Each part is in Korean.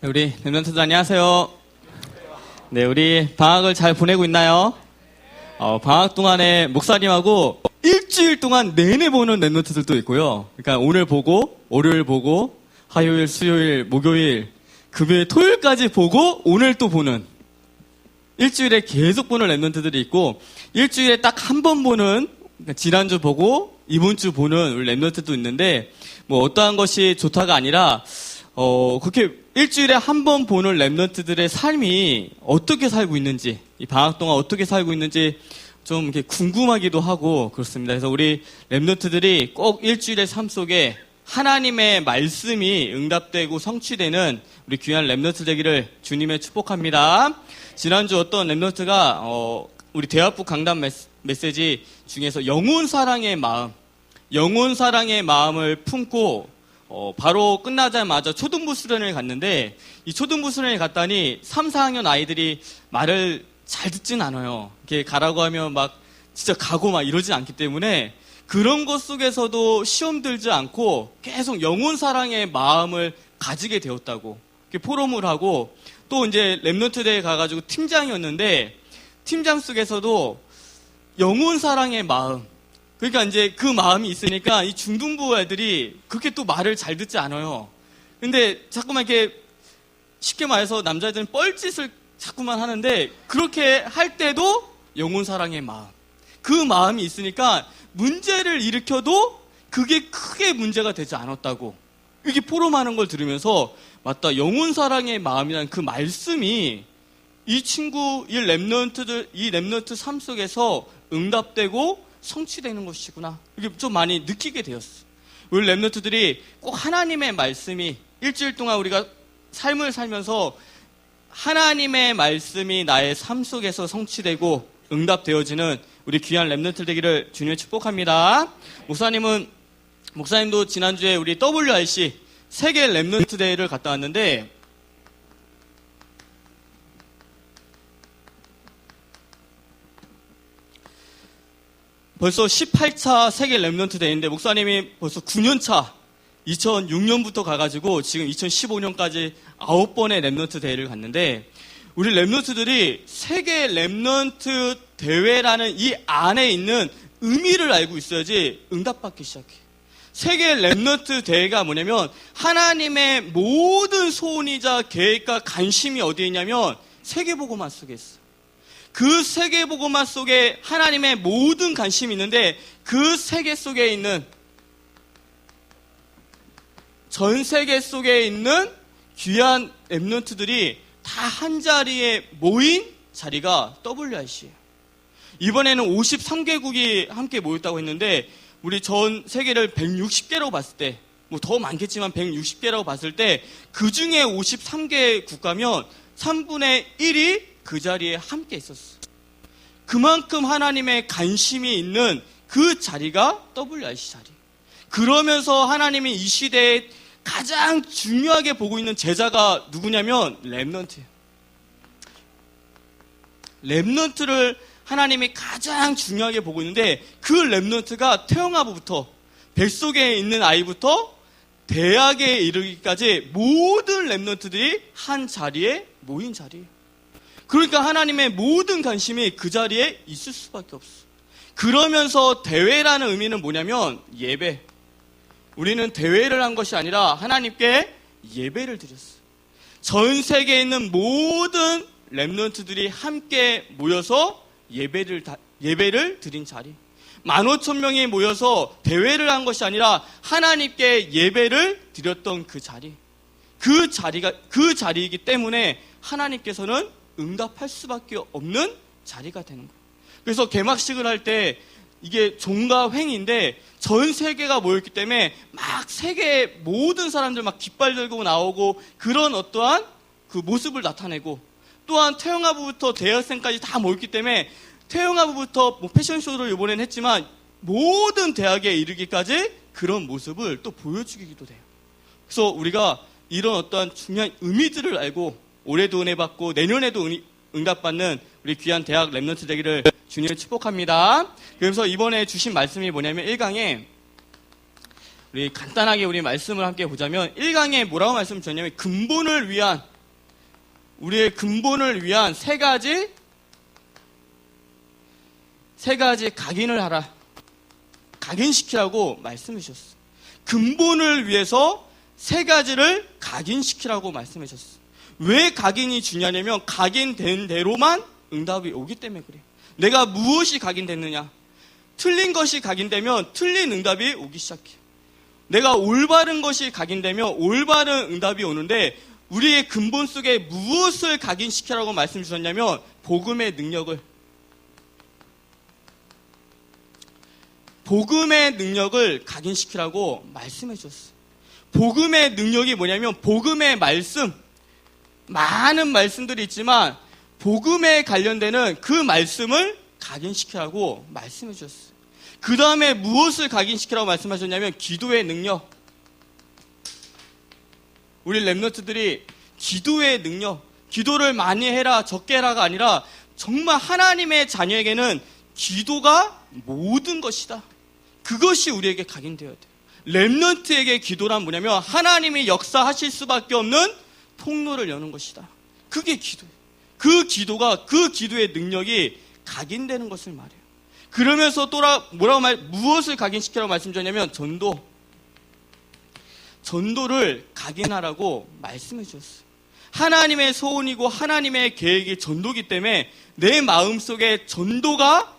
네, 우리 랩런트들 안녕하세요. 네, 우리 방학을 잘 보내고 있나요? 방학 동안에 목사님하고 일주일 동안 내내 보는 랩런트들도 있고요. 그러니까 오늘 보고, 월요일 보고, 화요일, 수요일, 목요일, 금요일, 토요일까지 보고 오늘 또 보는 일주일에 계속 보는 랩런트들이 있고 일주일에 딱 한 번 보는 그러니까 지난주 보고 이번 주 보는 우리 랩런트도 있는데 뭐 어떠한 것이 좋다가 아니라 그렇게 일주일에 한 번 보는 랩런트들의 삶이 어떻게 살고 있는지, 이 방학 동안 어떻게 살고 있는지 좀 이렇게 궁금하기도 하고 그렇습니다. 그래서 우리 랩런트들이 꼭 일주일의 삶 속에 하나님의 말씀이 응답되고 성취되는 우리 귀한 랩런트 되기를 주님의 축복합니다. 지난주 어떤 랩런트가 우리 대학부 강단 메시지 중에서 영혼 사랑의 마음을 품고 바로 끝나자마자 초등부 수련회를 갔는데 이 초등부 수련회에 갔더니 3, 4학년 아이들이 말을 잘 듣진 않아요. 이렇게 가라고 하면 막 진짜 가고 막 이러지 않기 때문에 그런 것 속에서도 시험 들지 않고 계속 영혼 사랑의 마음을 가지게 되었다고 이렇게 포럼을 하고 또 이제 랩런트 대회 가가지고 팀장이었는데 팀장 속에서도 영혼 사랑의 마음 그러니까 이제 그 마음이 있으니까 이 중등부 애들이 그렇게 또 말을 잘 듣지 않아요. 근데 자꾸만 이렇게 쉽게 말해서 남자애들은 뻘짓을 자꾸만 하는데 그렇게 할 때도 영혼 사랑의 마음. 그 마음이 있으니까 문제를 일으켜도 그게 크게 문제가 되지 않았다고. 이렇게 포럼하는 걸 들으면서 맞다. 영혼 사랑의 마음이라는 그 말씀이 이 랩런트 삶 속에서 응답되고 성취되는 것이구나. 이게 좀 많이 느끼게 되었어. 우리 랩런트들이 꼭 하나님의 말씀이 일주일 동안 우리가 삶을 살면서 하나님의 말씀이 나의 삶 속에서 성취되고 응답되어지는 우리 귀한 랩런트 되기를 주님의 축복합니다. 목사님도 지난주에 우리 WRC 세계 랩런트 대회를 갔다 왔는데 벌써 18차 세계 랩런트 대회인데 목사님이 벌써 9년차 2006년부터 가가지고 지금 2015년까지 9번의 랩런트 대회를 갔는데 우리 랩런트들이 세계 랩런트 대회라는 이 안에 있는 의미를 알고 있어야지 응답받기 시작해. 세계 랩런트 대회가 뭐냐면 하나님의 모든 소원이자 계획과 관심이 어디에 있냐면 세계복음화 속에 있어. 그 세계복음화 속에 하나님의 모든 관심이 있는데 그 세계 속에 있는 전 세계 속에 있는 귀한 랩런트들이 다 한자리에 모인 자리가 WRC예요. 이번에는 53개국이 함께 모였다고 했는데 우리 전 세계를 160개라고 봤을 때 뭐 더 많겠지만 160개라고 봤을 때 그 중에 53개 국가면 3분의 1이 그 자리에 함께 있었어. 그만큼 하나님의 관심이 있는 그 자리가 WRC 자리. 그러면서 하나님이 이 시대에 가장 중요하게 보고 있는 제자가 누구냐면 랩런트예요. 랩런트를 하나님이 가장 중요하게 보고 있는데 그 랩런트가 태영아부부터 뱃속에 있는 아이부터 대학에 이르기까지 모든 랩런트들이 한 자리에 모인 자리예요. 그러니까 하나님의 모든 관심이 그 자리에 있을 수밖에 없어. 그러면서 대회라는 의미는 뭐냐면 예배. 우리는 대회를 한 것이 아니라 하나님께 예배를 드렸어. 전 세계에 있는 모든 랩런트들이 함께 모여서 예배를 드린 자리. 15,000명이 모여서 대회를 한 것이 아니라 하나님께 예배를 드렸던 그 자리. 그 자리이기 때문에 하나님께서는 응답할 수밖에 없는 자리가 되는 거예요. 그래서 개막식을 할 때 이게 종가 횡인데 전 세계가 모였기 때문에 막 세계 모든 사람들 막 깃발 들고 나오고 그런 어떠한 그 모습을 나타내고 또한 태영아부부터 대학생까지 다 모였기 때문에 태영아부부터 뭐 패션쇼를 이번에는 했지만 모든 대학에 이르기까지 그런 모습을 또 보여주기도 돼요. 그래서 우리가 이런 어떠한 중요한 의미들을 알고 올해도 은혜 받고 내년에도 응답받는 우리 귀한 대학 랩런트 되기를 주님을 축복합니다. 그래서 이번에 주신 말씀이 뭐냐면 1강에 우리 간단하게 우리 말씀을 함께 보자면 1강에 뭐라고 말씀을 주셨냐면 근본을 위한 우리의 근본을 위한 세 가지 각인을 하라. 각인시키라고 말씀해 주셨어요. 근본을 위해서 세 가지를 각인시키라고 말씀해 주셨어요. 왜 각인이 중요하냐면 각인된 대로만 응답이 오기 때문에 그래요. 내가 무엇이 각인됐느냐? 틀린 것이 각인되면 틀린 응답이 오기 시작해요. 내가 올바른 것이 각인되면 올바른 응답이 오는데 우리의 근본 속에 무엇을 각인시키라고 말씀 주셨냐면 복음의 능력을 각인시키라고 말씀해 주셨어요. 복음의 능력이 뭐냐면 복음의 말씀, 많은 말씀들이 있지만 복음에 관련되는 그 말씀을 각인시키라고 말씀해 주셨어요. 그 다음에 무엇을 각인시키라고 말씀하셨냐면 기도의 능력. 우리 렘넌트들이 기도의 능력, 기도를 많이 해라 적게 해라가 아니라 정말 하나님의 자녀에게는 기도가 모든 것이다. 그것이 우리에게 각인되어야 돼요. 렘넌트에게 기도란 뭐냐면 하나님이 역사하실 수밖에 없는 통로를 여는 것이다. 그게 기도예요. 그 기도가, 그 기도의 능력이 각인되는 것을 말해요. 그러면서 무엇을 각인시키라고 말씀드렸냐면 전도를 각인하라고 말씀해 주셨어요. 하나님의 소원이고 하나님의 계획이 전도기 때문에 내 마음속에 전도가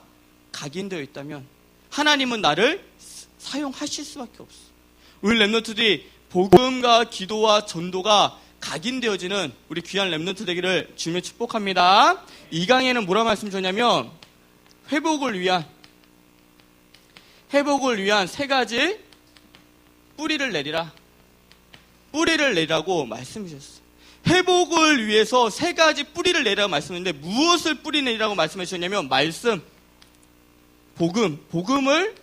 각인되어 있다면 하나님은 나를 사용하실 수밖에 없어요. 우리 렘넌트들이 복음과 기도와 전도가 각인되어지는 우리 귀한 렘넌트 되기를 주님의 축복합니다. 이 강의에는 뭐라 말씀 주셨냐면 회복을 위한 세 가지 뿌리를 내리라고 말씀 주셨어요. 회복을 위해서 세 가지 뿌리를 내리라고 말씀했는데 무엇을 뿌리 내리라고 말씀해 주셨냐면 말씀, 복음을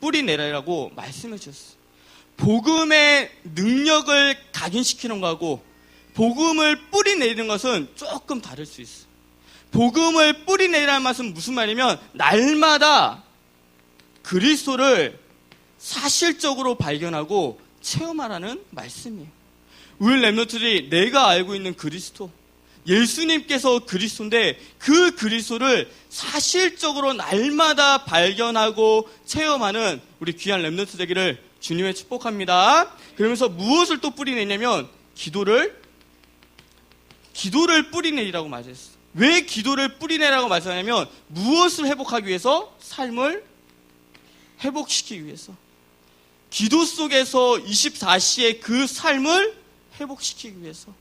뿌리 내리라고 말씀해 주셨어요. 복음의 능력을 각인시키는 거하고 복음을 뿌리 내리는 것은 조금 다를 수 있어요. 복음을 뿌리 내리라는 말은 무슨 말이냐면 날마다 그리스도를 사실적으로 발견하고 체험하라는 말씀이에요. 우리 렘넌트들이 내가 알고 있는 그리스도, 예수님께서 그리스도인데 그 그리스도를 사실적으로 날마다 발견하고 체험하는 우리 귀한 렘넌트 되기를 주님의 축복합니다. 그러면서 무엇을 또 뿌리내냐면 기도를 뿌리내리라고 말했어요. 왜 기도를 뿌리내라고 말씀하냐면 무엇을 회복하기 위해서? 삶을 회복시키기 위해서. 기도 속에서 24시의 그 삶을 회복시키기 위해서.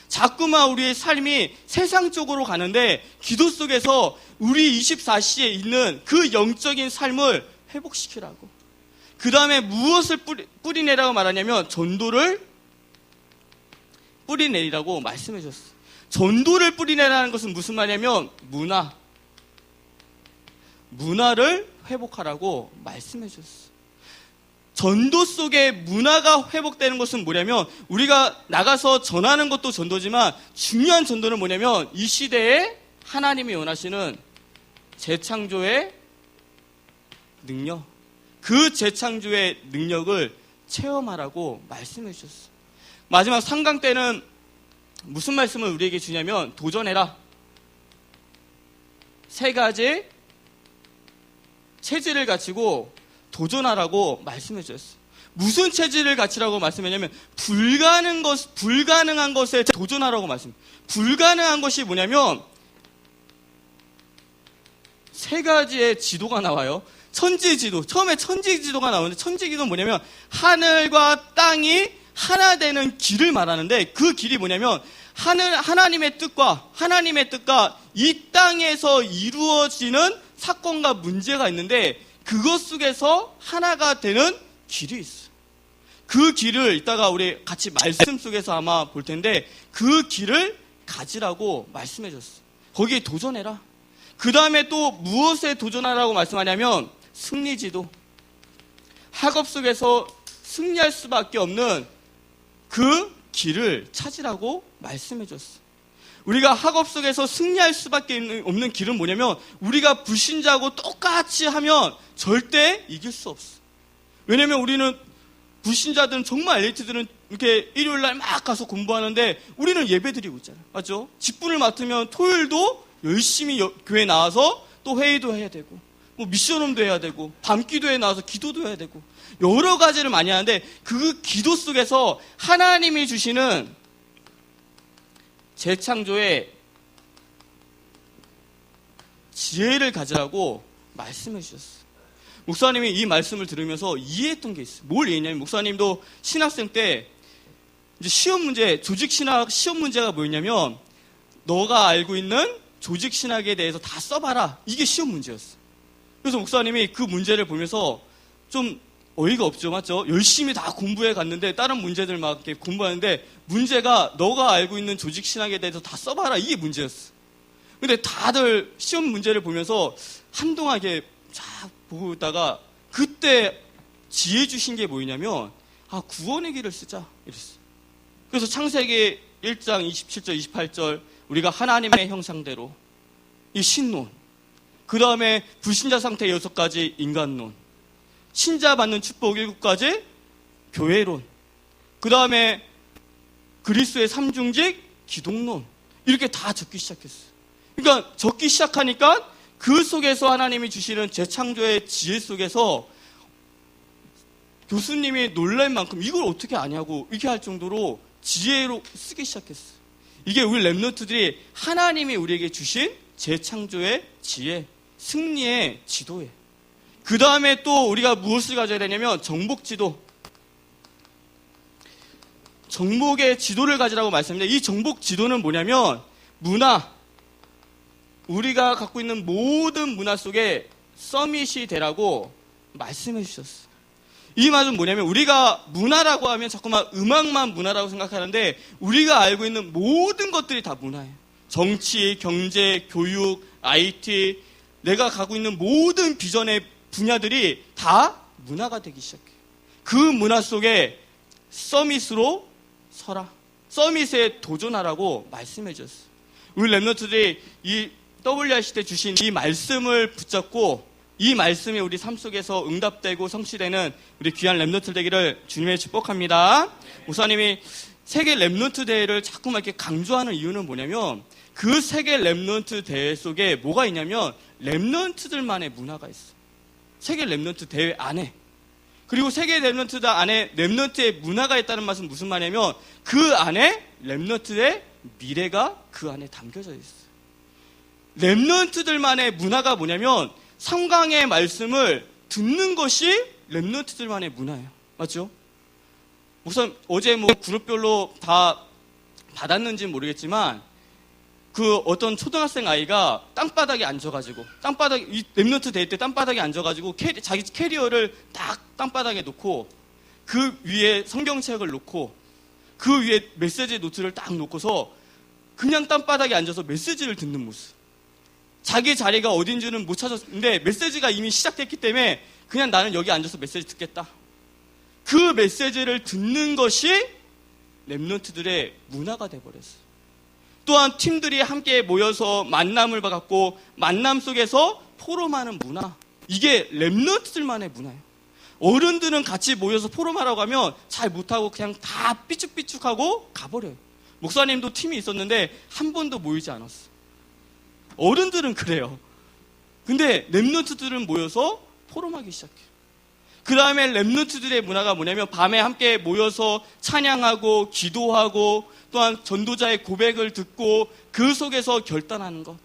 자꾸만 우리의 삶이 세상적으로 가는데 기도 속에서 우리 24시에 있는 그 영적인 삶을 회복시키라고. 그 다음에 무엇을 뿌리내라고 말하냐면 전도를 뿌리내리라고 말씀해 줬어요. 전도를 뿌리내라는 것은 무슨 말이냐면 문화를 회복하라고 말씀해 줬어요. 전도 속에 문화가 회복되는 것은 뭐냐면 우리가 나가서 전하는 것도 전도지만 중요한 전도는 뭐냐면 이 시대에 하나님이 원하시는 재창조의 능력, 그 재창조의 능력을 체험하라고 말씀해 주셨어요. 마지막 3강 때는 무슨 말씀을 우리에게 주냐면 도전해라. 세 가지 체질을 가지고 도전하라고 말씀해 주셨어요. 무슨 체질을 가지라고 말씀했냐면 불가능한 것에 도전하라고 말씀. 불가능한 것이 뭐냐면 세 가지의 지도가 나와요. 천지지도. 처음에 천지지도가 나오는데 천지지도는 뭐냐면 하늘과 땅이 하나 되는 길을 말하는데 그 길이 뭐냐면 하나님의 뜻과 이 땅에서 이루어지는 사건과 문제가 있는데 그것 속에서 하나가 되는 길이 있어요. 그 길을 이따가 우리 같이 말씀 속에서 아마 볼 텐데 그 길을 가지라고 말씀해 줬어요. 거기에 도전해라. 그 다음에 또 무엇에 도전하라고 말씀하냐면 승리지도. 학업 속에서 승리할 수밖에 없는 그 길을 찾으라고 말씀해 줬어요. 우리가 학업 속에서 승리할 수밖에 없는 길은 뭐냐면 우리가 불신자하고 똑같이 하면 절대 이길 수 없어. 왜냐면 우리는 불신자들은 정말 엘리트들은 이렇게 일요일 날 막 가서 공부하는데 우리는 예배 드리고 있잖아요. 맞죠? 직분을 맡으면 토요일도 열심히 교회 나와서 또 회의도 해야 되고 뭐 미션홈도 해야 되고 밤기도에 나와서 기도도 해야 되고 여러 가지를 많이 하는데 그 기도 속에서 하나님이 주시는 재창조의 지혜를 가지라고 말씀해 주셨어요. 목사님이 이 말씀을 들으면서 이해했던 게 있어요. 뭘 이해했냐면 목사님도 신학생 때 이제 시험 문제, 조직 신학 시험 문제가 뭐였냐면 너가 알고 있는 조직 신학에 대해서 다 써봐라. 이게 시험 문제였어. 그래서 목사님이 그 문제를 보면서 좀 어이가 없죠, 맞죠? 열심히 다 공부해 갔는데 다른 문제들 막 이렇게 공부하는데 문제가 너가 알고 있는 조직 신학에 대해서 다 써봐라. 이게 문제였어. 근데 다들 시험 문제를 보면서 한동안 이렇게 쫙 보고 있다가 그때 지혜 주신 게 뭐냐면 구원의 길을 쓰자 이랬어요. 그래서 창세기 1장 27절 28절 우리가 하나님의 형상대로 이 신론, 그 다음에 불신자 상태 6가지 인간론, 신자 받는 축복 7가지 교회론, 그 다음에 그리스도의 삼중직 기독론 이렇게 다 적기 시작했어요. 그러니까 적기 시작하니까 그 속에서 하나님이 주시는 재창조의 지혜 속에서 교수님이 놀랄 만큼 이걸 어떻게 아냐고 이렇게 할 정도로 지혜로 쓰기 시작했어요. 이게 우리 랩런트들이 하나님이 우리에게 주신 재창조의 지혜, 승리의 지도예요. 그 다음에 또 우리가 무엇을 가져야 되냐면 정복지도. 정복의 지도를 가지라고 말씀드립니다. 이 정복지도는 뭐냐면 문화, 우리가 갖고 있는 모든 문화 속에 서밋이 되라고 말씀해 주셨어요. 이 말은 뭐냐면 우리가 문화라고 하면 자꾸만 음악만 문화라고 생각하는데 우리가 알고 있는 모든 것들이 다 문화예요. 정치, 경제, 교육, IT, 내가 갖고 있는 모든 비전의 분야들이 다 문화가 되기 시작해요. 그 문화 속에 서밋으로 서라. 서밋에 도전하라고 말씀해 주셨어요. 우리 랩런트들이 이 WRC 때 주신 이 말씀을 붙잡고 이 말씀이 우리 삶 속에서 응답되고 성취되는 우리 귀한 랩런트 되기를 주님의 축복합니다. 목사님이 세계 랩런트 대회를 자꾸만 이렇게 강조하는 이유는 뭐냐면 그 세계 랩런트 대회 속에 뭐가 있냐면 랩런트들만의 문화가 있어. 세계 랩런트 대회 안에. 그리고 세계 랩런트들 안에 랩런트의 문화가 있다는 말은 무슨 말이냐면 그 안에 랩런트의 미래가 그 안에 담겨져 있어. 랩런트들만의 문화가 뭐냐면 성강의 말씀을 듣는 것이 랩런트들만의 문화예요. 맞죠? 우선 어제 뭐 그룹별로 다 받았는지는 모르겠지만 그 어떤 초등학생 아이가 땅바닥에 앉아가지고 이 랩런트 대회 때 땅바닥에 앉아가지고 자기 캐리어를 딱 땅바닥에 놓고 그 위에 성경책을 놓고 그 위에 메시지 노트를 딱 놓고서 그냥 땅바닥에 앉아서 메시지를 듣는 모습. 자기 자리가 어딘지는 못 찾았는데 메시지가 이미 시작됐기 때문에 그냥 나는 여기 앉아서 메시지 듣겠다. 그 메시지를 듣는 것이 랩런트들의 문화가 돼버렸어요. 또한 팀들이 함께 모여서 만남을 갖고 만남 속에서 포럼하는 문화. 이게 랩런트들만의 문화예요. 어른들은 같이 모여서 포럼하라고 하면 잘 못하고 그냥 다 삐죽삐죽하고 가버려요. 목사님도 팀이 있었는데 한 번도 모이지 않았어. 어른들은 그래요. 근데 랩런트들은 모여서 포럼하기 시작해요. 그 다음에 랩런트들의 문화가 뭐냐면 밤에 함께 모여서 찬양하고 기도하고 또한 전도자의 고백을 듣고 그 속에서 결단하는 것.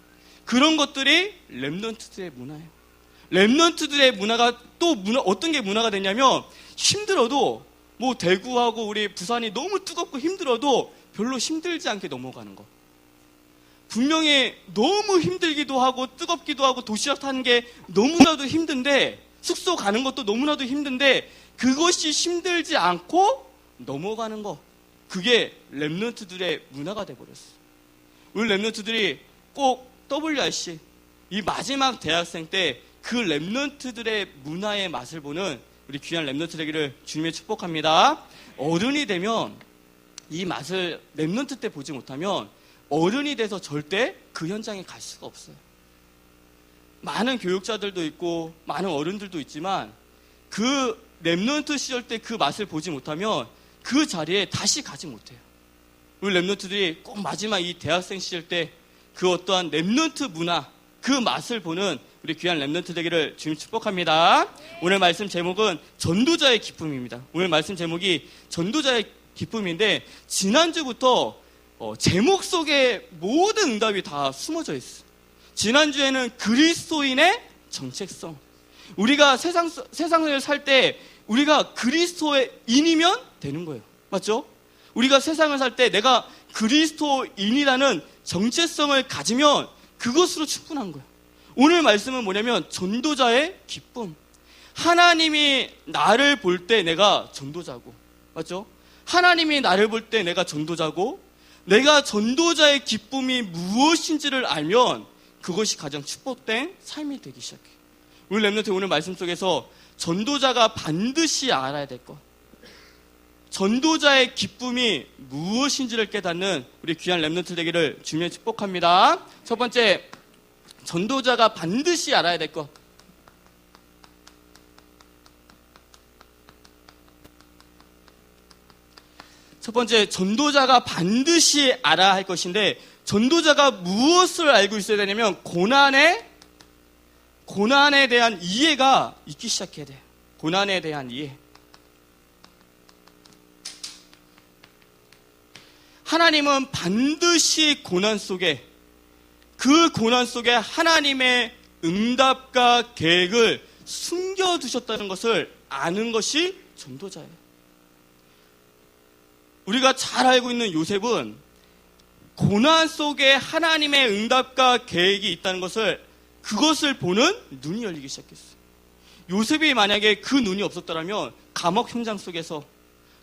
그런 것들이 랩런트들의 문화예요. 랩런트들의 문화가 또 어떤 게 문화가 되냐면 힘들어도 뭐 대구하고 우리 부산이 너무 뜨겁고 힘들어도 별로 힘들지 않게 넘어가는 것. 분명히 너무 힘들기도 하고 뜨겁기도 하고 도시락 타는 게 너무나도 힘든데 숙소 가는 것도 너무나도 힘든데 그것이 힘들지 않고 넘어가는 것. 그게 랩런트들의 문화가 돼버렸어. 우리 랩런트들이 꼭 WRC 이 마지막 대학생 때 그 랩런트들의 문화의 맛을 보는 우리 귀한 랩런트 되기를 주님의 축복합니다. 어른이 되면 이 맛을 랩런트 때 보지 못하면 어른이 돼서 절대 그 현장에 갈 수가 없어요. 많은 교육자들도 있고 많은 어른들도 있지만 그 렘넌트 시절 때 그 맛을 보지 못하면 그 자리에 다시 가지 못해요. 우리 렘넌트들이 꼭 마지막 이 대학생 시절 때 그 어떠한 렘넌트 문화, 그 맛을 보는 우리 귀한 렘넌트 되기를 주님 축복합니다. 오늘 말씀 제목은 전도자의 기쁨입니다. 오늘 말씀 제목이 전도자의 기쁨인데, 지난주부터 제목 속에 모든 응답이 다 숨어져 있어요. 지난주에는 그리스도인의 정체성. 우리가 세상을 살 때 우리가 그리스도인이면 되는 거예요. 맞죠? 우리가 세상을 살 때 내가 그리스도인이라는 정체성을 가지면 그것으로 충분한 거예요. 오늘 말씀은 뭐냐면 전도자의 기쁨. 하나님이 나를 볼 때 내가 전도자고, 맞죠? 하나님이 나를 볼 때 내가 전도자고, 내가 전도자의 기쁨이 무엇인지를 알면 그것이 가장 축복된 삶이 되기 시작해요. 우리 렘넌트 오늘 말씀 속에서 전도자가 반드시 알아야 될 것, 전도자의 기쁨이 무엇인지를 깨닫는 우리 귀한 렘넌트 되기를 주님의 축복합니다. 첫 번째, 전도자가 반드시 알아야 될 것. 첫 번째, 전도자가 반드시 알아야 할 것인데, 전도자가 무엇을 알고 있어야 되냐면 고난에 대한 이해가 있기 시작해야 돼요. 고난에 대한 이해. 하나님은 반드시 고난 속에, 그 고난 속에 하나님의 응답과 계획을 숨겨두셨다는 것을 아는 것이 전도자예요. 우리가 잘 알고 있는 요셉은 고난 속에 하나님의 응답과 계획이 있다는 것을, 그것을 보는 눈이 열리기 시작했어요. 요셉이 만약에 그 눈이 없었더라면 감옥 현장 속에서,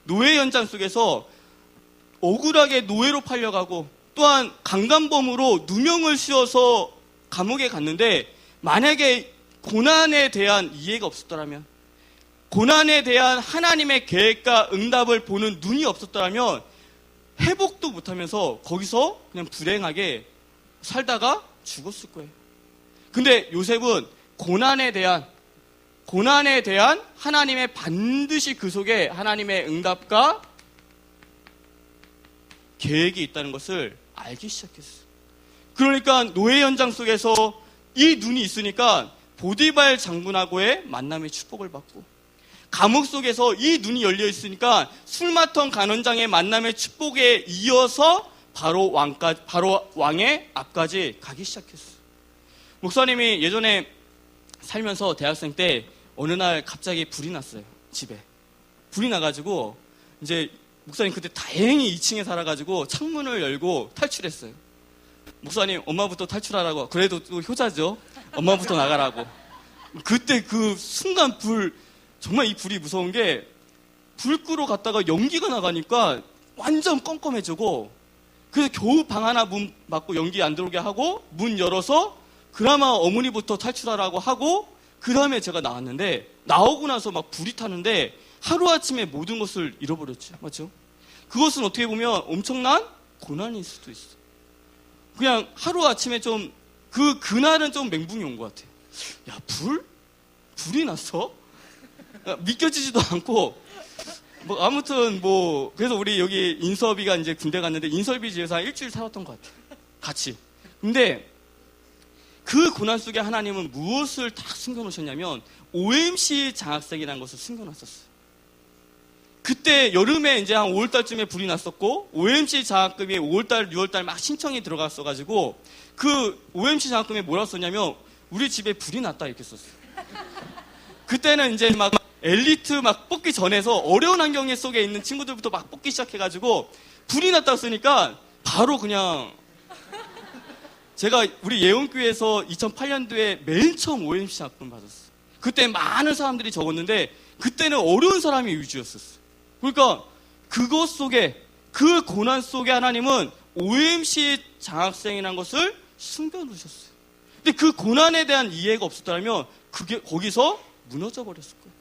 노예 현장 속에서 억울하게 노예로 팔려가고, 또한 강간범으로 누명을 씌워서 감옥에 갔는데, 만약에 고난에 대한 이해가 없었더라면, 고난에 대한 하나님의 계획과 응답을 보는 눈이 없었더라면 회복도 못하면서 거기서 그냥 불행하게 살다가 죽었을 거예요. 근데 요셉은 고난에 대한 하나님의 반드시 그 속에 하나님의 응답과 계획이 있다는 것을 알기 시작했어요. 그러니까 노예 현장 속에서 이 눈이 있으니까 보디발 장군하고의 만남의 축복을 받고, 감옥 속에서 이 눈이 열려 있으니까 술 맡던 간원장의 만남의 축복에 이어서 바로 왕의 앞까지 가기 시작했어요. 목사님이 예전에 살면서 대학생 때 어느 날 갑자기 불이 났어요. 집에 불이 나가지고, 이제 목사님 그때 다행히 2층에 살아가지고 창문을 열고 탈출했어요. 목사님 엄마부터 탈출하라고. 그래도 또 효자죠. 엄마부터 나가라고. 그때 그 순간 정말 이 불이 무서운 게, 불 끄러 갔다가 연기가 나가니까 완전 껌껌해지고, 그래서 겨우 방 하나 문 막고 연기 안 들어오게 하고 문 열어서 그나마 어머니부터 탈출하라고 하고, 그 다음에 제가 나왔는데, 나오고 나서 막 불이 타는데 하루아침에 모든 것을 잃어버렸죠. 맞죠? 그것은 어떻게 보면 엄청난 고난일 수도 있어. 그냥 하루아침에 좀 그날은 좀 멘붕이 온 것 같아요. 야, 불이 났어? 믿겨지지도 않고, 아무튼 그래서 우리 여기 인설비가 이제 군대 갔는데 인설비 집에서 한 일주일 살았던 것 같아요. 같이. 근데 그 고난 속에 하나님은 무엇을 다 숨겨놓으셨냐면 OMC 장학생이라는 것을 숨겨놨었어요. 그때 여름에 이제 한 5월달쯤에 불이 났었고, OMC 장학금이 5월달, 6월달 막 신청이 들어갔어가지고, 그 OMC 장학금에 뭐라고 썼냐면 우리 집에 불이 났다 이렇게 썼어요. 그때는 이제 막 엘리트 막 뽑기 전에서 어려운 환경 속에 있는 친구들부터 막 뽑기 시작해가지고 불이 났다고 쓰니까 바로 그냥, 제가 우리 예원교회에서 2008년도에 맨 처음 OMC 장학금 받았어요. 그때 많은 사람들이 적었는데 그때는 어려운 사람이 위주였었어요. 그러니까 그것 속에, 그 고난 속에 하나님은 OMC 장학생이라는 것을 숨겨놓으셨어요. 근데 그 고난에 대한 이해가 없었다면 그게 거기서 무너져 버렸을 거예요.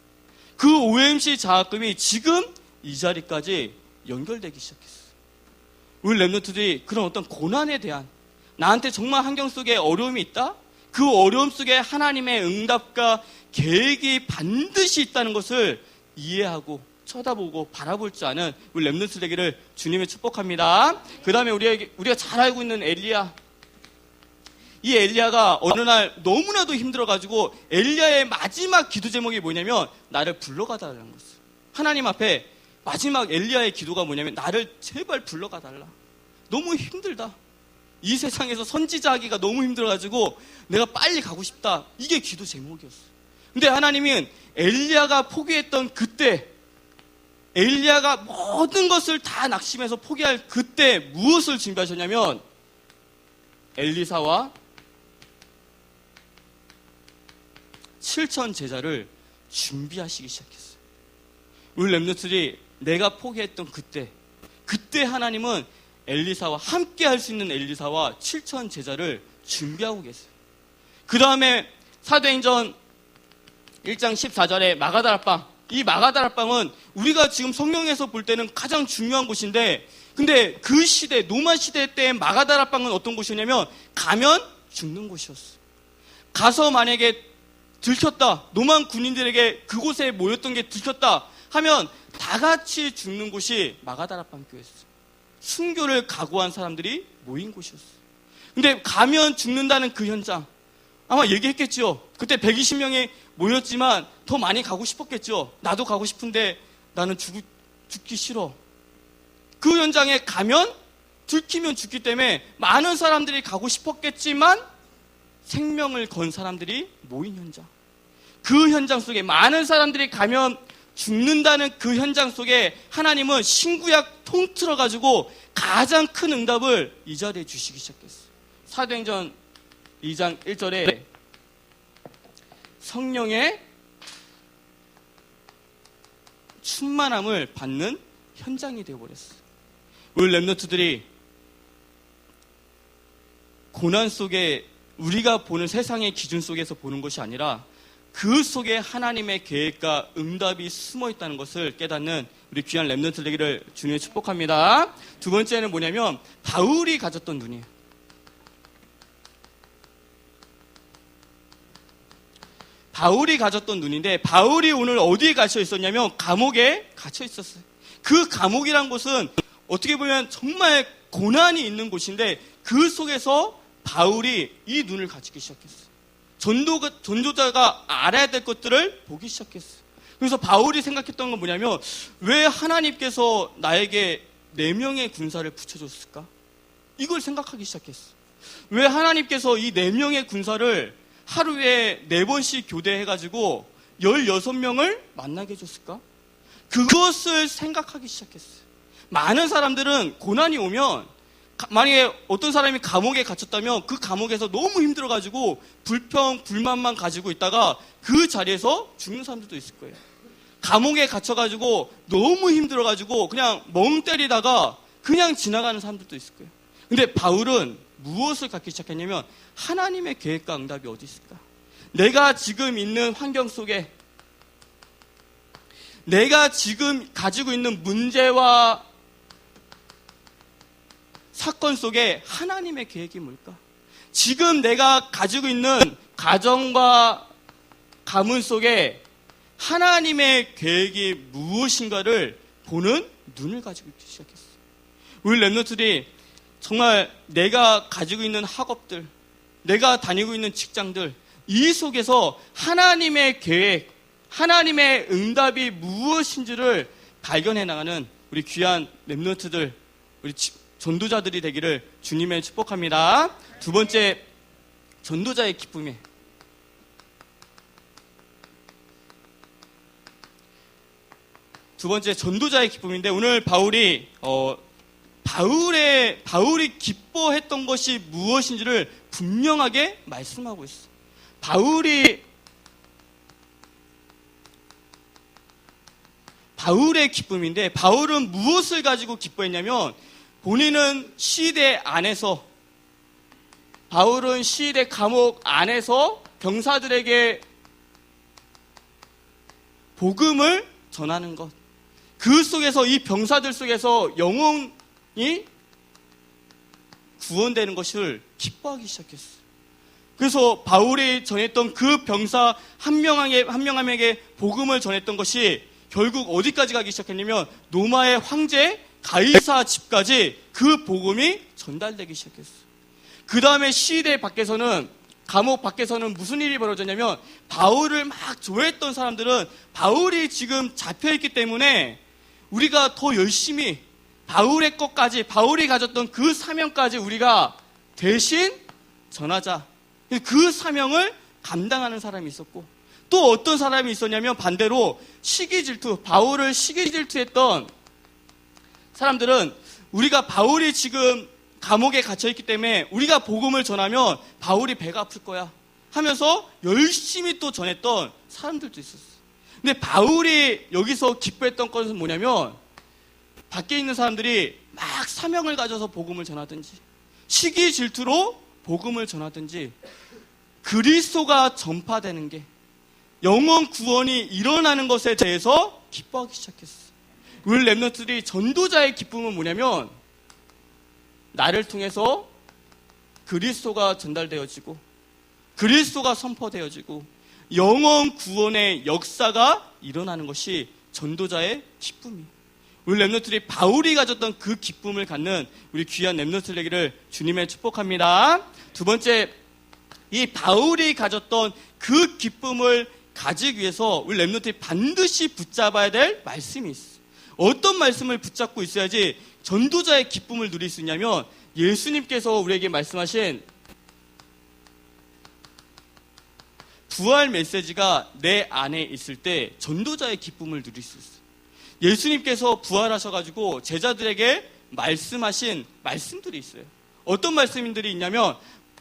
그 OMC 장학금이 지금 이 자리까지 연결되기 시작했어요. 우리 렘넌트들이 그런 어떤 고난에 대한, 나한테 정말 환경 속에 어려움이 있다? 그 어려움 속에 하나님의 응답과 계획이 반드시 있다는 것을 이해하고 쳐다보고 바라볼 줄 아는 우리 렘넌트 되기를 주님의 축복합니다. 그 다음에 우리가 잘 알고 있는 엘리야. 이 엘리야가 어느 날 너무나도 힘들어가지고 엘리야의 마지막 기도 제목이 뭐냐면 나를 불러가달라는 거였어요. 하나님 앞에 마지막 엘리야의 기도가 뭐냐면 나를 제발 불러가달라. 너무 힘들다. 이 세상에서 선지자 하기가 너무 힘들어가지고 내가 빨리 가고 싶다. 이게 기도 제목이었어요. 근데 하나님은 엘리야가 포기했던 그때, 엘리야가 모든 것을 다 낙심해서 포기할 그때 무엇을 준비하셨냐면 엘리사와 7천 제자를 준비하시기 시작했어요. 우리 렘넌트들이 내가 포기했던 그때 하나님은 엘리사와 함께 할 수 있는 엘리사와 7천 제자를 준비하고 계세요. 그 다음에 사도행전 1장 14절에 마가다락방. 이 마가다락방은 우리가 지금 성경에서 볼 때는 가장 중요한 곳인데, 근데 그 시대, 노마 시대 때 마가다락방은 어떤 곳이냐면 가면 죽는 곳이었어요. 가서 만약에 들켰다, 노만 군인들에게 그곳에 모였던 게 들켰다 하면 다 같이 죽는 곳이 마가다락방 교회였어요. 순교를 각오한 사람들이 모인 곳이었어요. 근데 가면 죽는다는 그 현장, 아마 얘기했겠죠. 그때 120명이 모였지만 더 많이 가고 싶었겠죠. 나도 가고 싶은데 나는 죽기 싫어. 그 현장에 가면 들키면 죽기 때문에 많은 사람들이 가고 싶었겠지만 생명을 건 사람들이 모인 현장. 그 현장 속에 많은 사람들이 가면 죽는다는 그 현장 속에 하나님은 신구약 통틀어가지고 가장 큰 응답을 이 자리에 주시기 시작했어요. 사도행전 2장 1절에 성령의 충만함을 받는 현장이 되어버렸어요. 우리 렘넌트들이 고난 속에 우리가 보는 세상의 기준 속에서 보는 것이 아니라 그 속에 하나님의 계획과 응답이 숨어 있다는 것을 깨닫는 우리 귀한 렘넌트 되기를 주님의 축복합니다. 두 번째는 뭐냐면 바울이 가졌던 눈이에요. 바울이 가졌던 눈인데, 바울이 오늘 어디에 갇혀 있었냐면 감옥에 갇혀 있었어요. 그 감옥이란 곳은 어떻게 보면 정말 고난이 있는 곳인데 그 속에서 바울이 이 눈을 가지기 시작했어요. 전도자가 알아야 될 것들을 보기 시작했어요. 그래서 바울이 생각했던 건 뭐냐면 왜 하나님께서 나에게 4명의 군사를 붙여줬을까? 이걸 생각하기 시작했어요. 왜 하나님께서 이 4명의 군사를 하루에 4번씩 교대해가지고 16명을 만나게 해줬을까? 그것을 생각하기 시작했어요. 많은 사람들은 고난이 오면, 만약에 어떤 사람이 감옥에 갇혔다면 그 감옥에서 너무 힘들어가지고 불만만 가지고 있다가 그 자리에서 죽는 사람들도 있을 거예요. 감옥에 갇혀가지고 너무 힘들어가지고 그냥 멍 때리다가 그냥 지나가는 사람들도 있을 거예요. 근데 바울은 무엇을 갖기 시작했냐면 하나님의 계획과 응답이 어디 있을까? 내가 지금 있는 환경 속에, 내가 지금 가지고 있는 문제와 사건 속에 하나님의 계획이 뭘까? 지금 내가 가지고 있는 가정과 가문 속에 하나님의 계획이 무엇인가를 보는 눈을 가지고 있기 시작했어요. 우리 렘넌트들이 정말 내가 가지고 있는 학업들, 내가 다니고 있는 직장들, 이 속에서 하나님의 계획, 하나님의 응답이 무엇인지를 발견해 나가는 우리 귀한 렘넌트들, 우리 전도자들이 되기를 주님의 축복합니다. 두 번째, 전도자의 기쁨이에요. 두 번째, 전도자의 기쁨인데, 오늘 바울이 기뻐했던 것이 무엇인지를 분명하게 말씀하고 있어요. 바울의 기쁨인데, 바울은 무엇을 가지고 기뻐했냐면, 본인은 시대 안에서, 바울은 시대 감옥 안에서 병사들에게 복음을 전하는 것, 그 속에서, 이 병사들 속에서 영혼이 구원되는 것을 기뻐하기 시작했어요. 그래서 바울이 전했던 그 병사 한 명에게 복음을 전했던 것이 결국 어디까지 가기 시작했냐면 로마의 황제 가이사 집까지 그 복음이 전달되기 시작했어요. 그 다음에 시대 밖에서는, 감옥 밖에서는 무슨 일이 벌어졌냐면 바울을 막 조회했던 사람들은 바울이 지금 잡혀있기 때문에 우리가 더 열심히 바울의 것까지, 바울이 가졌던 그 사명까지 우리가 대신 전하자. 그 사명을 감당하는 사람이 있었고, 또 어떤 사람이 있었냐면 반대로 시기질투, 바울을 시기질투했던 사람들은 우리가 바울이 지금 감옥에 갇혀있기 때문에 우리가 복음을 전하면 바울이 배가 아플 거야 하면서 열심히 또 전했던 사람들도 있었어요. 근데 바울이 여기서 기뻐했던 것은 뭐냐면 밖에 있는 사람들이 막 사명을 가져서 복음을 전하든지 시기 질투로 복음을 전하든지 그리스도가 전파되는 게, 영원 구원이 일어나는 것에 대해서 기뻐하기 시작했어요. 우리 렘넌트들이 전도자의 기쁨은 뭐냐면 나를 통해서 그리스도가 전달되어지고 그리스도가 선포되어지고 영원 구원의 역사가 일어나는 것이 전도자의 기쁨이에요. 우리 렘넌트들이 바울이 가졌던 그 기쁨을 갖는 우리 귀한 렘넌트 되기를 주님의 축복합니다. 두 번째, 이 바울이 가졌던 그 기쁨을 가지기 위해서 우리 렘넌트들이 반드시 붙잡아야 될 말씀이 있어요. 어떤 말씀을 붙잡고 있어야지 전도자의 기쁨을 누릴 수 있냐면, 예수님께서 우리에게 말씀하신 부활 메시지가 내 안에 있을 때 전도자의 기쁨을 누릴 수 있어요. 예수님께서 부활하셔가지고 제자들에게 말씀하신 말씀들이 있어요. 어떤 말씀들이 있냐면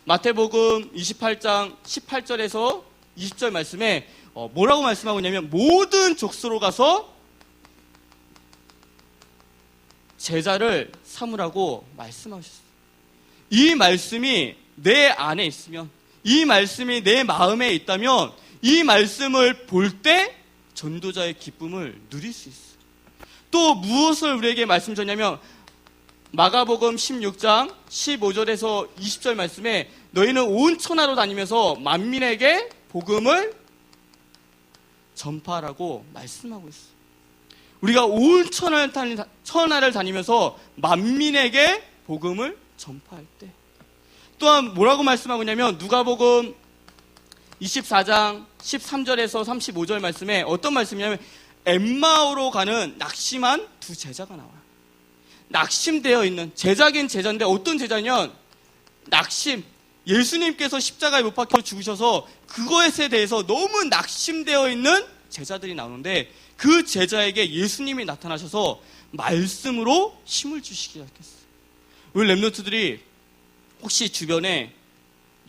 마태복음 28장 18절에서 20절 말씀에 뭐라고 말씀하고 있냐면 모든 족속으로 가서 제자를 삼으라고 말씀하셨어요. 이 말씀이 내 안에 있으면, 이 말씀이 내 마음에 있다면 이 말씀을 볼 때 전도자의 기쁨을 누릴 수 있어요. 또 무엇을 우리에게 말씀 주냐면 마가복음 16장 15절에서 20절 말씀에 너희는 온 천하로 다니면서 만민에게 복음을 전파하라고 말씀하고 있어요. 우리가 온 천하를 다니면서 만민에게 복음을 전파할 때, 또한 뭐라고 말씀하고 있냐면 누가복음 24장 13절에서 35절 말씀에 어떤 말씀이냐면 엠마오로 가는 낙심한 두 제자가 나와요. 낙심되어 있는 제자긴 제자인데 어떤 제자냐면 낙심, 예수님께서 십자가에 못 박혀 죽으셔서 그것에 대해서 너무 낙심되어 있는 제자들이 나오는데 그 제자에게 예수님이 나타나셔서 말씀으로 힘을 주시기 시작했어요. 우리 렘넌트들이 혹시 주변에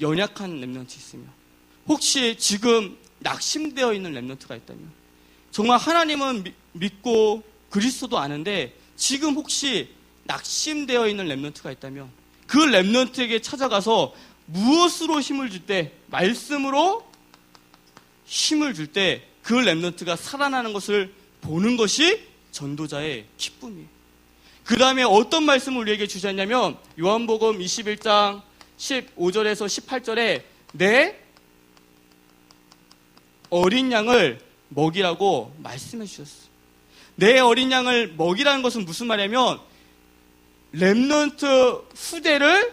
연약한 렘넌트 있으면, 혹시 지금 낙심되어 있는 렘넌트가 있다면, 정말 하나님은 믿고 그리스도도 아는데 지금 혹시 낙심되어 있는 렘넌트가 있다면 그 렘넌트에게 찾아가서 무엇으로 힘을 줄 때, 말씀으로 힘을 줄 때 그 렘넌트가 살아나는 것을 보는 것이 전도자의 기쁨이에요. 그 다음에 어떤 말씀을 우리에게 주셨냐면 요한복음 21장 15절에서 18절에 내 어린 양을 먹이라고 말씀해 주셨어요. 내 어린 양을 먹이라는 것은 무슨 말이냐면 렘넌트 후대를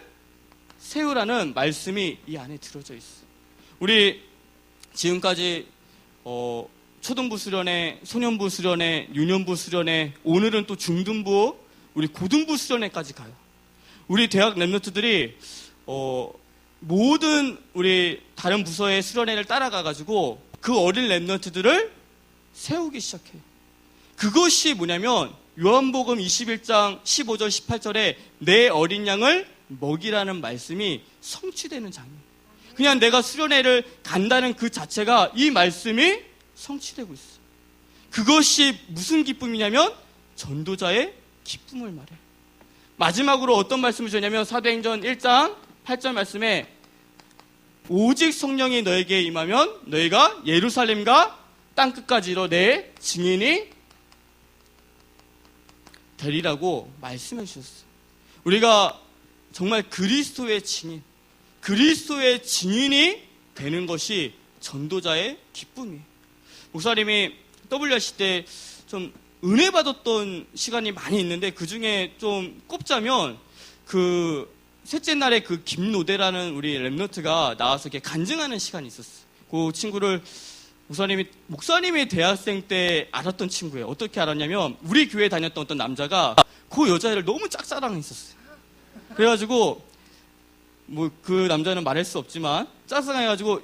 세우라는 말씀이 이 안에 들어져 있어요. 우리 지금까지 초등부 수련회, 소년부 수련회, 유년부 수련회, 오늘은 또 중등부, 우리 고등부 수련회까지 가요. 우리 대학 렘넌트들이 모든 우리 다른 부서의 수련회를 따라가가지고 그 어린 렘넌트들을 세우기 시작해요. 그것이 뭐냐면 요한복음 21장 15절 18절에 내 어린 양을 먹이라는 말씀이 성취되는 장면. 그냥 내가 수련회를 간다는 그 자체가 이 말씀이 성취되고 있어요. 그것이 무슨 기쁨이냐면 전도자의 기쁨을 말해요. 마지막으로 어떤 말씀을 주냐면 사도행전 1장 8절 말씀에 오직 성령이 너에게 임하면 너희가 예루살렘과 땅끝까지 이르러 내 증인이 되리라고 말씀해 주셨어요. 우리가 정말 그리스도의 증인, 그리스도의 증인이 되는 것이 전도자의 기쁨이에요. 목사님이 WRC 때 좀 은혜 받았던 시간이 많이 있는데 그 중에 좀 꼽자면 그 셋째 날에 그 김노대라는 우리 랩런트가 나와서 이렇게 간증하는 시간이 있었어요. 그 친구를 목사님이 대학생 때 알았던 친구예요. 어떻게 알았냐면 우리 교회에 다녔던 어떤 남자가 그 여자애를 너무 짝사랑했었어요. 그래가지고 뭐 그 남자는 말할 수 없지만 짝사랑해가지고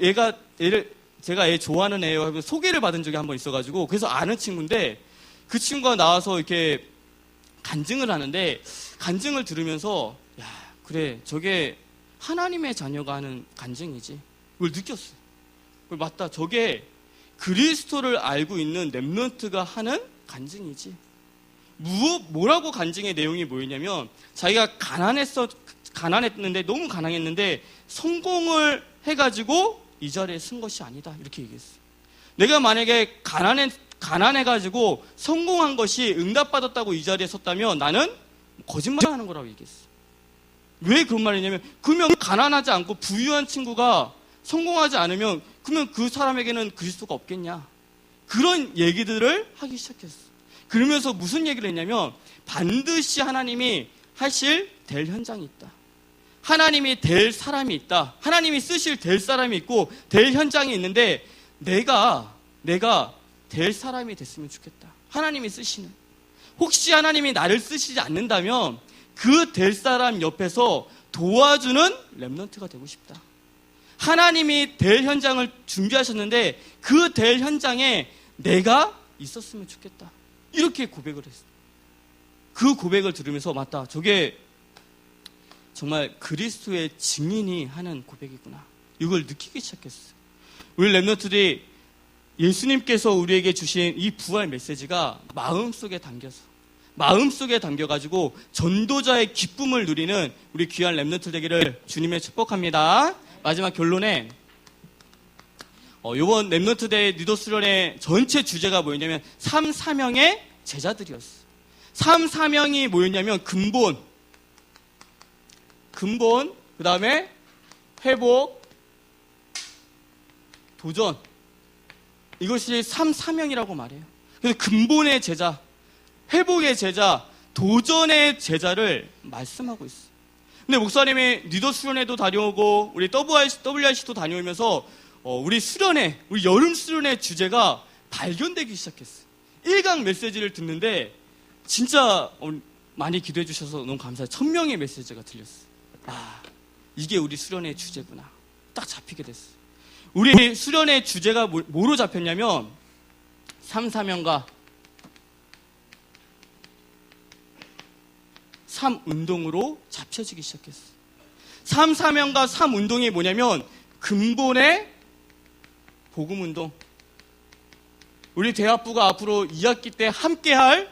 제가 얘 좋아하는 애예요 하고 소개를 받은 적이 한 번 있어가지고 그래서 아는 친구인데 그 친구가 나와서 이렇게 간증을 하는데 간증을 들으면서 야 그래 저게 하나님의 자녀가 하는 간증이지 그걸 느꼈어요. 맞다 저게 그리스도를 알고 있는 랩런트가 하는 간증이지. 뭐라고 간증의 내용이 뭐였냐면 자기가 가난했는데 너무 가난했는데 성공을 해가지고 이 자리에 쓴 것이 아니다 이렇게 얘기했어요. 내가 만약에 가난해가지고 성공한 것이 응답받았다고 이 자리에 섰다면 나는 거짓말하는 거라고 얘기했어요. 왜 그런 말이냐면 그러면 가난하지 않고 부유한 친구가 성공하지 않으면 그러면 그 사람에게는 그리스도가 없겠냐 그런 얘기들을 하기 시작했어요. 그러면서 무슨 얘기를 했냐면 반드시 하나님이 될 현장이 있다. 하나님이 될 사람이 있다. 하나님이 될 사람이 있고 될 현장이 있는데 내가 될 사람이 됐으면 좋겠다. 하나님이 쓰시는. 혹시 하나님이 나를 쓰시지 않는다면 그 될 사람 옆에서 도와주는 랩런트가 되고 싶다. 하나님이 될 현장을 준비하셨는데 그 될 현장에 내가 있었으면 좋겠다. 이렇게 고백을 했어요. 그 고백을 들으면서 맞다. 저게 정말 그리스도의 증인이 하는 고백이구나. 이걸 느끼기 시작했어요. 우리 랩런트들이 예수님께서 우리에게 주신 이 부활 메시지가 마음속에 담겨가지고 전도자의 기쁨을 누리는 우리 귀한 랩런트 되기를 주님의 축복합니다. 마지막 결론에 이번 랩런트 대회 리더수련의 전체 주제가 뭐였냐면 3사명의 제자들이었어요. 3사명이 뭐였냐면 근본, 그 다음에 회복, 도전. 이것이 3사명이라고 말해요. 그래서 근본의 제자, 회복의 제자, 도전의 제자를 말씀하고 있어요. 근데 목사님이 리더 수련회도 다녀오고 우리 WRC도 다녀오면서 우리 여름 수련회 주제가 발견되기 시작했어요. 1강 메시지를 듣는데 진짜 많이 기도해 주셔서 너무 감사해요. 1000명의 메시지가 들렸어요. 이게 우리 수련회 주제구나. 딱 잡히게 됐어요. 우리 수련회 주제가 뭐로 잡혔냐면 3사명과 3운동으로 잡혀지기 시작했어요. 3사명과 3운동이 뭐냐면 근본의 복음운동. 우리 대학부가 앞으로 2학기 때 함께할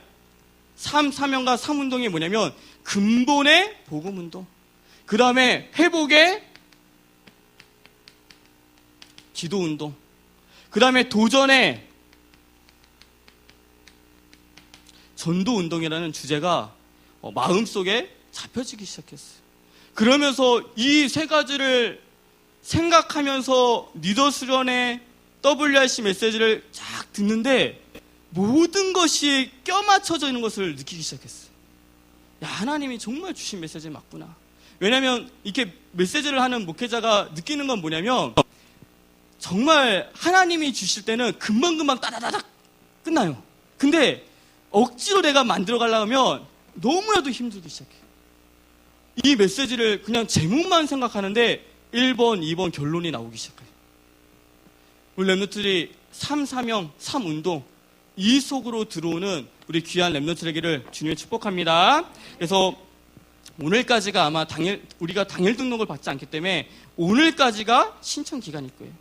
3사명과 3운동이 뭐냐면 근본의 복음운동. 그 다음에 회복의 기도운동. 그 다음에 도전의 전도운동이라는 주제가 마음속에 잡혀지기 시작했어요. 그러면서 이 세 가지를 생각하면서 리더 수련의 WRC 메시지를 쫙 듣는데 모든 것이 껴맞춰져 있는 것을 느끼기 시작했어요. 하나님이 정말 주신 메시지 맞구나. 왜냐하면 이렇게 메시지를 하는 목회자가 느끼는 건 뭐냐면 정말 하나님이 주실 때는 금방금방 따다다닥 끝나요. 근데 억지로 내가 만들어 가려고 하면 너무나도 힘들기 시작해요. 이 메시지를 그냥 제목만 생각하는데 1번, 2번 결론이 나오기 시작해요. 우리 랩런트들이 3사명, 3운동 이 속으로 들어오는 우리 귀한 랩런트들에게를 주님의 축복합니다. 그래서 오늘까지가 아마 우리가 당일 등록을 받지 않기 때문에 오늘까지가 신청 기간일 거예요.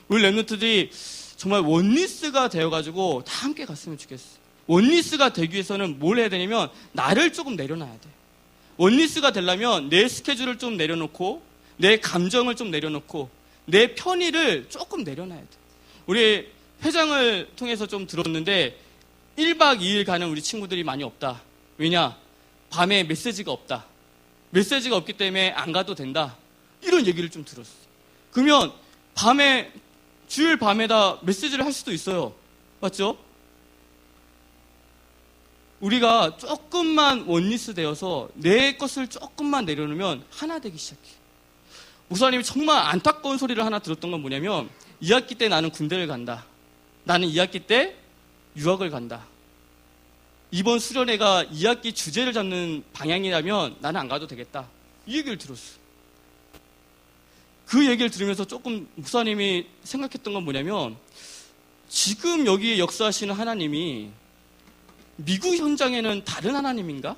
우리 랩런트들이 정말 원리스가 되어가지고 다 함께 갔으면 좋겠어요. 원리스가 되기 위해서는 뭘 해야 되냐면 나를 조금 내려놔야 돼. 원리스가 되려면 내 스케줄을 좀 내려놓고 내 감정을 좀 내려놓고 내 편의를 조금 내려놔야 돼. 우리 회장을 통해서 좀 들었는데 1박 2일 가는 우리 친구들이 많이 없다. 왜냐? 밤에 메시지가 없다. 메시지가 없기 때문에 안 가도 된다. 이런 얘기를 좀 들었어요. 그러면 주일 밤에다 메시지를 할 수도 있어요. 맞죠? 우리가 조금만 원리스 되어서 내 것을 조금만 내려놓으면 하나 되기 시작해. 목사님이 정말 안타까운 소리를 하나 들었던 건 뭐냐면 2학기 때 나는 군대를 간다. 나는 2학기 때 유학을 간다. 이번 수련회가 2학기 주제를 잡는 방향이라면 나는 안 가도 되겠다. 이 얘기를 들었어. 그 얘기를 들으면서 조금 목사님이 생각했던 건 뭐냐면 지금 여기에 역사하시는 하나님이 미국 현장에는 다른 하나님인가?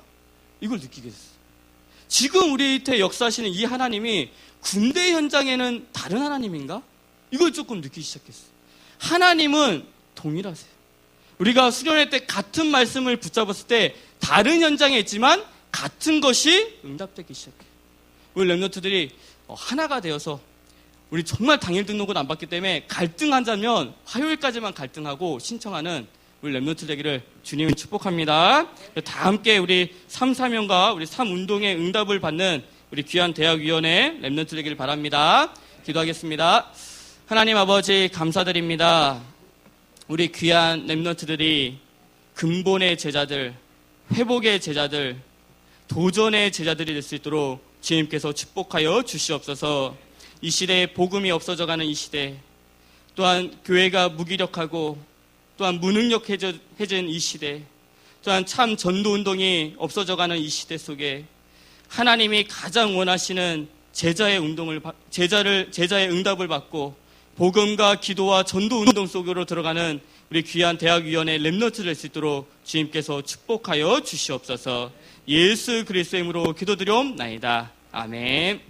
이걸 느끼게 됐어. 지금 우리한테 역사하시는 이 하나님이 군대 현장에는 다른 하나님인가? 이걸 조금 느끼기 시작했어. 하나님은 동일하세요. 우리가 수련회 때 같은 말씀을 붙잡았을 때 다른 현장에 있지만 같은 것이 응답되기 시작해요. 우리 렘넌트들이 하나가 되어서 우리 정말 당일 등록을 안 받기 때문에 갈등하자면 화요일까지만 갈등하고 신청하는 우리 렘넌트 되기를 주님을 축복합니다. 다 함께 우리 3사명과 우리 3운동의 응답을 받는 우리 귀한 대학위원회 렘넌트 되기를 바랍니다. 기도하겠습니다. 하나님 아버지 감사드립니다. 우리 귀한 렘넌트들이 근본의 제자들, 회복의 제자들, 도전의 제자들이 될 수 있도록 주님께서 축복하여 주시옵소서. 이 시대에 복음이 없어져가는 이 시대, 또한 교회가 무기력하고 또한 무능력해진 이 시대, 또한 참 전도운동이 없어져가는 이 시대 속에 하나님이 가장 원하시는 제자의 응답을 받고 복음과 기도와 전도운동 속으로 들어가는 우리 귀한 대학위원회 렘넌트 될 수 있도록 주님께서 축복하여 주시옵소서. 예수 그리스도의 이름으로 기도드리옵나이다. 아멘.